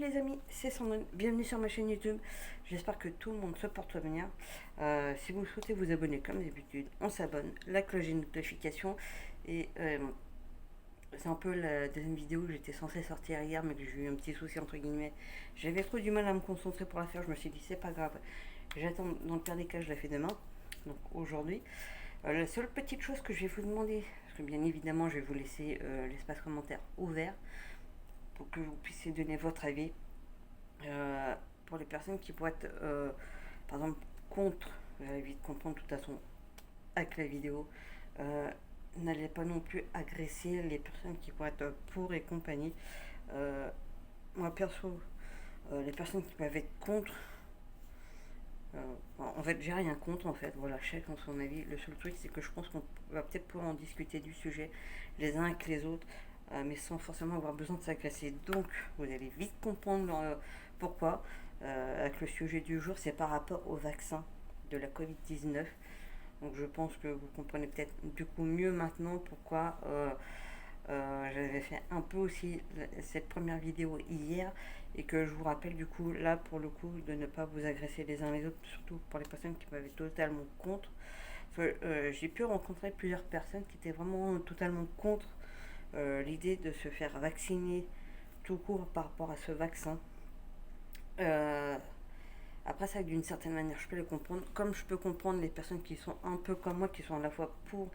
les amis, c'est Sandrine, bienvenue sur ma chaîne YouTube. J'espère que tout le monde se porte bien. Si vous souhaitez vous abonner comme d'habitude, on s'abonne, la cloche de notification. Et c'est un peu la deuxième vidéo que j'étais censée sortir hier, mais que j'ai eu un petit souci entre guillemets. J'avais trop du mal à me concentrer pour la faire, je me suis dit c'est pas grave. J'attends, dans le pire des cas, je la fais demain, donc aujourd'hui. La seule petite chose que je vais vous demander, parce que bien évidemment je vais vous laisser l'espace commentaire ouvert, pour que vous puissiez donner votre avis. Pour les personnes qui pourraient être, par exemple, contre, vous allez vite comprendre de toute façon avec la vidéo, n'allez pas non plus agresser les personnes qui pourraient être pour et compagnie. Moi perso, les personnes qui peuvent être contre, en fait, j'ai rien contre en fait. Voilà, chacun son avis. Le seul truc, c'est que je pense qu'on va peut-être pouvoir en discuter du sujet les uns avec les autres, mais sans forcément avoir besoin de s'agresser. Donc, vous allez vite comprendre pourquoi. Avec le sujet du jour, c'est par rapport au vaccin de la Covid-19. Donc, je pense que vous comprenez peut-être du coup mieux maintenant pourquoi. J'avais fait un peu aussi cette première vidéo hier et que je vous rappelle du coup là pour le coup de ne pas vous agresser les uns les autres, surtout pour les personnes qui m'avaient totalement contre. J'ai pu rencontrer plusieurs personnes qui étaient vraiment totalement contre l'idée de se faire vacciner tout court par rapport à ce vaccin. Euh, Après ça, d'une certaine manière, je peux les comprendre, comme je peux comprendre les personnes qui sont un peu comme moi, qui sont à la fois pour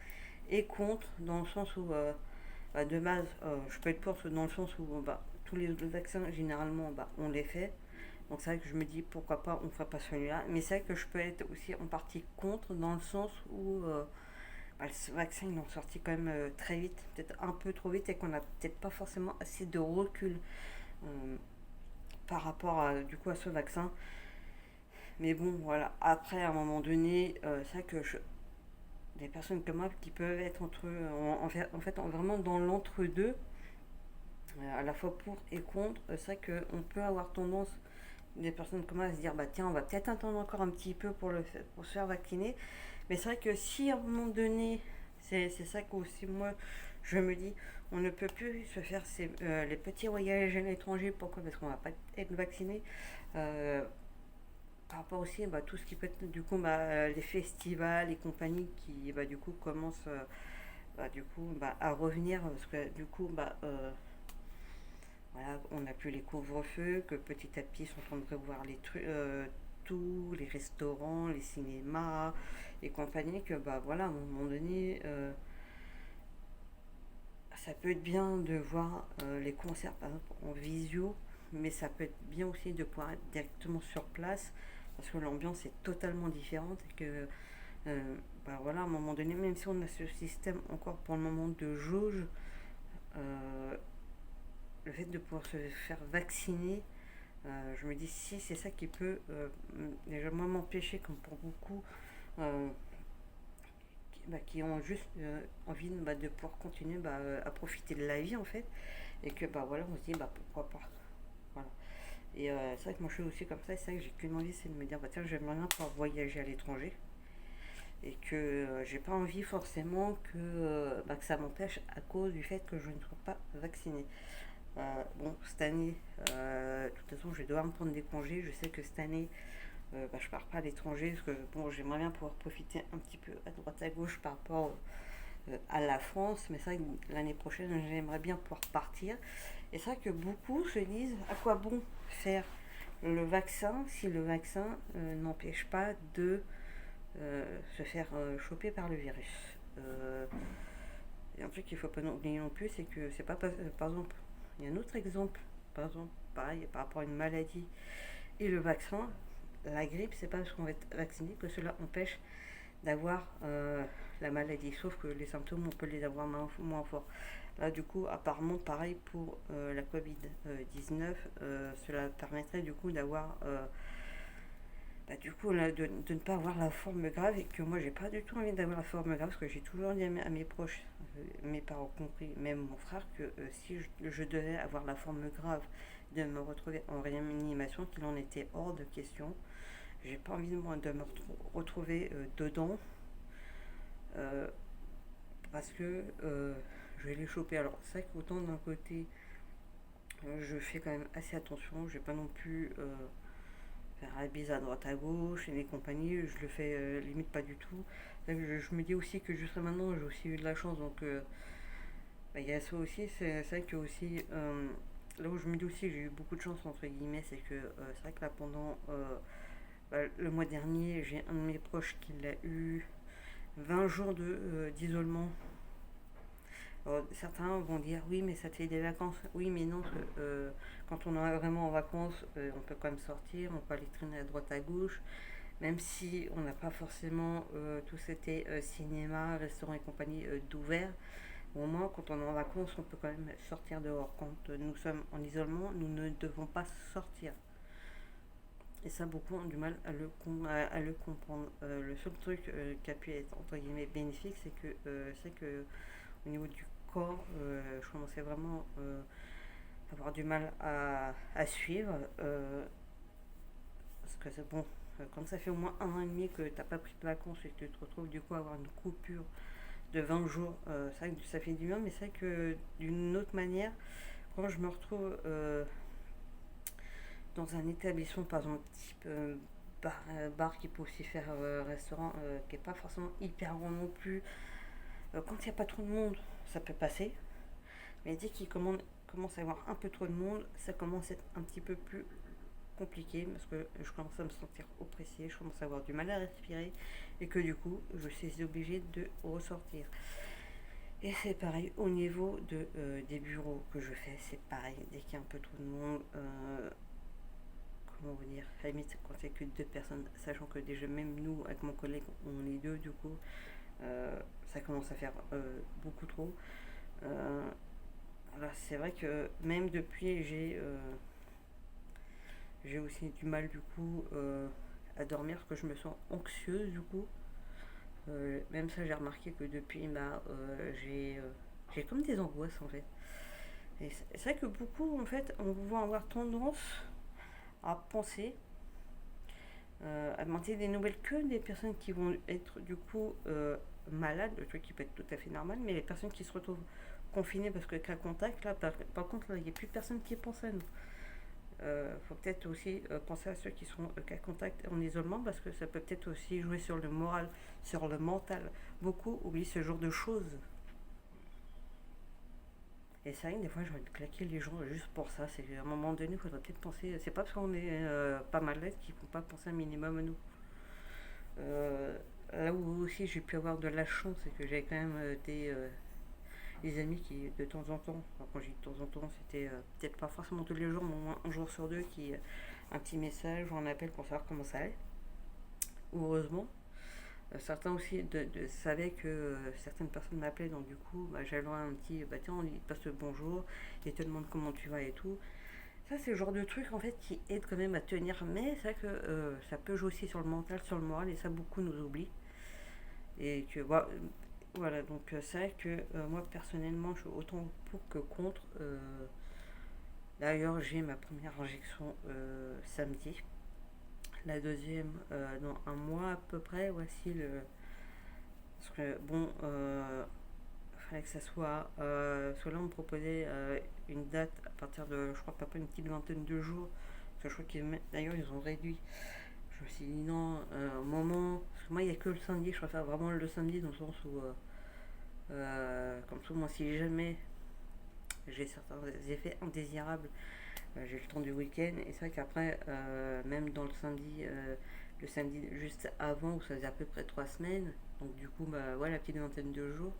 et contre, dans le sens où de base, je peux être pour dans le sens où tous les autres vaccins, généralement, on les fait. Donc c'est vrai que je me dis pourquoi pas, on ne ferait pas celui-là. Mais c'est vrai que je peux être aussi en partie contre, dans le sens où ce vaccin, ils l'ont sorti quand même très vite, peut-être un peu trop vite, et qu'on n'a peut-être pas forcément assez de recul euh, par rapport du coup à ce vaccin. Mais bon, voilà. Après, à un moment donné, c'est vrai que des personnes comme moi qui peuvent être en fait vraiment dans l'entre-deux, à la fois pour et contre, c'est vrai qu'on peut avoir tendance, des personnes comme moi, à se dire bah tiens, on va peut-être attendre encore un petit peu pour se faire vacciner. Mais c'est vrai que si à un moment donné, c'est ça que aussi moi je me dis, on ne peut plus se faire les petits voyages à l'étranger. Pourquoi? Parce qu'on va pas être vacciné. Euh, Par rapport aussi tout ce qui peut être du coup les festivals et compagnies qui du coup commencent à revenir parce que du coup voilà, on n'a plus les couvre-feux, que petit à petit ils sont en train de revoir les trucs, tous les restaurants, les cinémas et compagnie, que voilà, à un moment donné, ça peut être bien de voir les concerts par exemple en visio, mais ça peut être bien aussi de pouvoir être directement sur place parce que l'ambiance est totalement différente et que voilà, à un moment donné, même si on a ce système encore pour le moment de jauge, euh, le fait de pouvoir se faire vacciner, je me dis si c'est ça qui peut déjà moi m'empêcher, comme pour beaucoup euh, qui ont juste envie de pouvoir continuer à profiter de la vie en fait, et que voilà, on se dit pourquoi pas. Voilà. Et c'est vrai que moi je suis aussi comme ça, et c'est vrai que j'ai qu'une envie, c'est de me dire tiens, j'aimerais bien pouvoir voyager à l'étranger et que j'ai pas envie forcément que ça m'empêche à cause du fait que je ne sois pas vaccinée. Bon, cette année, de toute façon, je vais devoir me prendre des congés. Je sais que cette année, je pars pas à l'étranger parce que bon, j'aimerais bien pouvoir profiter un petit peu à droite à gauche par rapport à la France, mais c'est vrai que l'année prochaine, j'aimerais bien pouvoir partir. Et c'est vrai que beaucoup se disent à quoi bon faire le vaccin si le vaccin n'empêche pas de se faire choper par le virus. Et un truc qu'il ne faut pas oublier non plus, c'est que c'est pas par exemple, il y a un autre exemple, par exemple, pareil, par rapport à une maladie et le vaccin, la grippe, c'est pas parce qu'on va être vacciné que cela empêche d'avoir la maladie, sauf que les symptômes, on peut les avoir moins forts. Là, du coup, apparemment, pareil pour la Covid-19, cela permettrait du coup d'avoir du coup là, de ne pas avoir la forme grave, et que moi j'ai pas du tout envie d'avoir la forme grave parce que j'ai toujours dit à mes proches, mes parents compris, même mon frère, que si je devais avoir la forme grave de me retrouver en réanimation, qu'il en était hors de question. J'ai pas envie de me retrouver dedans euh, parce que je vais les choper. Alors c'est vrai qu'autant d'un côté Je fais quand même assez attention. Je vais pas non plus faire la bise à droite à gauche et les compagnies. Je le fais limite pas du tout. Je me dis aussi que jusqu'à maintenant, j'ai aussi eu de la chance. Donc, il y a ça aussi. C'est vrai que aussi, là où je me dis aussi, j'ai eu beaucoup de chance, entre guillemets, c'est que c'est vrai que là, pendant le mois dernier, j'ai un de mes proches qui l'a eu 20 jours d'isolement. Alors, certains vont dire oui, mais ça te fait des vacances. Oui, mais non, quand on est vraiment en vacances, on peut quand même sortir, on peut aller traîner à droite à gauche, même si on n'a pas forcément tout cet cinéma, restaurant et compagnie d'ouvert. Au moins, quand on est en vacances, on peut quand même sortir dehors. Quand nous sommes en isolement, nous ne devons pas sortir. Et ça, beaucoup ont du mal à le comprendre. Le seul truc qui a pu être entre guillemets bénéfique, c'est que au niveau du corps, je commençais vraiment à avoir du mal à suivre. Parce que c'est bon, quand ça fait au moins un an et demi que t'as pas pris de vacances et que tu te retrouves du coup à avoir une coupure de 20 jours, c'est vrai que ça fait du bien, mais c'est vrai que d'une autre manière, quand je me retrouve dans un établissement, par exemple, type bar qui peut aussi faire restaurant, qui est pas forcément hyper grand non plus, quand il n'y a pas trop de monde, ça peut passer. Mais dès qu'il commence à y avoir un peu trop de monde, ça commence à être un petit peu plus compliqué parce que je commence à me sentir oppressée, je commence à avoir du mal à respirer et que du coup, je suis obligée de ressortir. Et c'est pareil au niveau des bureaux que je fais, c'est pareil. Dès qu'il y a un peu trop de monde, comment vous dire, à la limite, quand il n'y a que deux personnes, sachant que déjà même nous, avec mon collègue, on est deux, du coup, ça commence à faire beaucoup trop. Euh, voilà, c'est vrai que même depuis, j'ai aussi du mal du coup à dormir parce que je me sens anxieuse du coup. Même ça, j'ai remarqué que depuis, j'ai comme des angoisses en fait. Et c'est vrai que beaucoup en fait, on va avoir tendance à penser, à demander des nouvelles que des personnes qui vont être du coup malades, le truc qui peut être tout à fait normal, mais les personnes qui se retrouvent confinées parce que cas contact, là par contre, il n'y a plus personne qui pense à nous. Faut peut-être aussi penser à ceux qui sont cas contact en isolement parce que ça peut peut-être aussi jouer sur le moral, sur le mental. Beaucoup oublient ce genre de choses. Et c'est vrai que des fois, j'ai envie de claquer les gens juste pour ça. C'est qu'à un moment donné, il faudrait peut-être penser. C'est pas parce qu'on est pas mal d'aide qu'il ne faut pas penser un minimum à nous. Euh, Là où aussi j'ai pu avoir de la chance, c'est que j'avais quand même des amis qui, de temps en temps, enfin, quand j'ai dit de temps en temps, c'était peut-être pas forcément tous les jours, mais au moins un jour sur deux, qui un petit message ou un appel pour savoir comment ça allait. Heureusement. Certains aussi savaient que certaines personnes m'appelaient, donc du coup, j'avais un petit, tiens, on passe le bonjour, et te demande comment tu vas et tout. Ça, c'est le genre de truc en fait qui aide quand même à tenir, mais c'est vrai que ça peut jouer aussi sur le mental, sur le moral, et ça, beaucoup nous oublient. Et que voilà, donc c'est vrai que moi personnellement, je suis autant pour que contre. D'ailleurs, j'ai ma première injection samedi. La deuxième dans un mois à peu près. Voici le. Parce que bon, fallait que ça soit. Parce que là, on me proposait une date à partir de, je crois, pas une petite vingtaine de jours. Parce que je crois qu'ils, d'ailleurs, ils ont réduit. Je me suis dit non, au moment. Parce que moi, il n'y a que le samedi. Je préfère vraiment le samedi dans le sens où. Comme ça, moi, si jamais j'ai certains effets indésirables, j'ai le temps du week-end. Et c'est vrai qu'après, même dans le samedi juste avant, où ça faisait à peu près 3 semaines, donc du coup, ouais, la petite vingtaine de jours,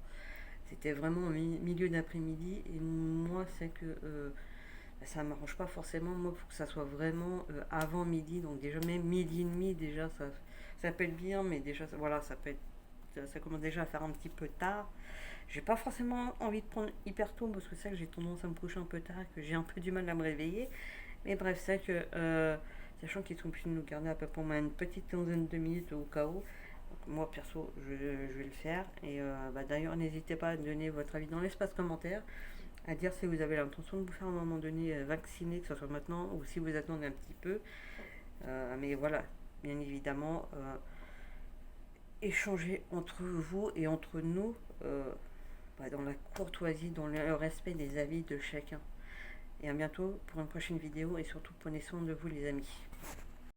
c'était vraiment au milieu d'après-midi. Et moi, c'est que ça ne m'arrange pas forcément. Moi, il faut que ça soit vraiment avant midi. Donc déjà, même midi et demi, déjà, ça peut être bien, mais déjà, voilà, ça commence déjà à faire un petit peu tard. J'ai pas forcément envie de prendre hyper tôt parce que c'est vrai que j'ai tendance à me coucher un peu tard, que j'ai un peu du mal à me réveiller. Mais bref, c'est vrai que sachant qu'ils sont pu nous garder à peu près une petite quinzaine de minutes au cas où. Donc, moi perso, je vais le faire. Et d'ailleurs, n'hésitez pas à donner votre avis dans l'espace commentaire, à dire si vous avez l'intention de vous faire à un moment donné vacciner, que ce soit maintenant ou si vous attendez un petit peu. Mais voilà, bien évidemment, échanger entre vous et entre nous dans la courtoisie, dans le respect des avis de chacun. et à bientôt pour une prochaine vidéo et surtout prenez soin de vous les amis.